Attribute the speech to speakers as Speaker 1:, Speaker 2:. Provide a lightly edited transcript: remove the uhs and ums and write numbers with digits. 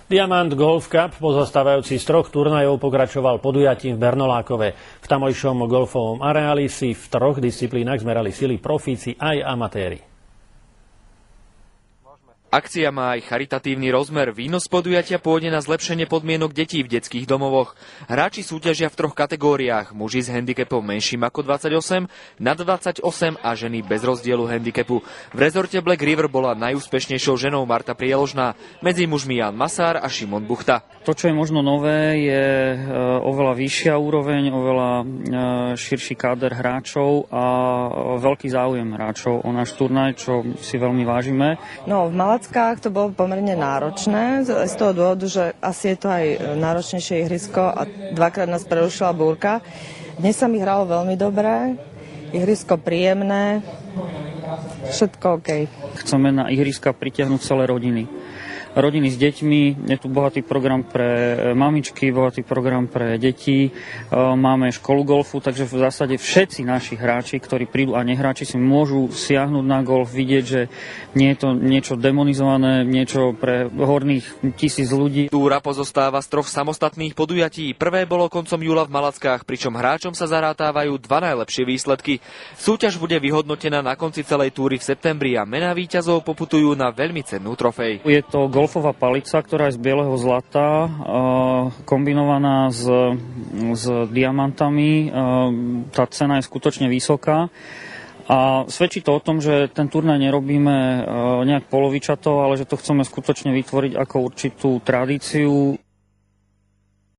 Speaker 1: Diamant Golf Cup, pozostávajúci z 3 turnajov, pokračoval podujatím v Bernolákove. V tamojšom golfovom areáli si v 3 disciplínach zmerali sily profíci aj amatéri.
Speaker 2: Akcia má aj charitatívny rozmer. Výnos podujatia pôjde na zlepšenie podmienok detí v detských domovoch. Hráči súťažia v 3 kategóriách. Muži s handicapom menším ako 28, nad 28 a ženy bez rozdielu handicapu. V rezorte Black River bola najúspešnejšou ženou Marta Prieložná. Medzi mužmi Jan Masár a Šimon Buchta.
Speaker 3: To, čo je možno nové, je oveľa vyššia úroveň, oveľa širší káder hráčov a veľký záujem hráčov o náš turnaj, čo si veľmi vážime.
Speaker 4: No, v Malackách to bolo pomerne náročné, z toho dôvodu, že asi je to aj náročnejšie ihrisko a 2-krát nás prerušila búrka. Dnes sa mi hralo veľmi dobré, ihrisko príjemné, všetko OK.
Speaker 3: Chceme na ihriska pritiahnuť celé rodiny. Rodiny s deťmi, je tu bohatý program pre mamičky, bohatý program pre deti, máme školu golfu, takže v zásade všetci naši hráči, ktorí prídu a nehráči, si môžu siahnuť na golf, vidieť, že nie je to niečo demonizované, niečo pre horných 1000 ľudí.
Speaker 2: Túra pozostáva z 3 samostatných podujatí. Prvé bolo koncom júla v Malackách, pričom hráčom sa zarátávajú 2 najlepšie výsledky. Súťaž bude vyhodnotená na konci celej túry v septembri a mená víťazov poputujú na veľmi cennú trofej.
Speaker 3: Je to golfová palica, ktorá je z bieleho zlata, kombinovaná s diamantami. Tá cena je skutočne vysoká. A svedčí to o tom, že ten turnaj nerobíme nejak polovičato, ale že to chceme skutočne vytvoriť ako určitú tradíciu.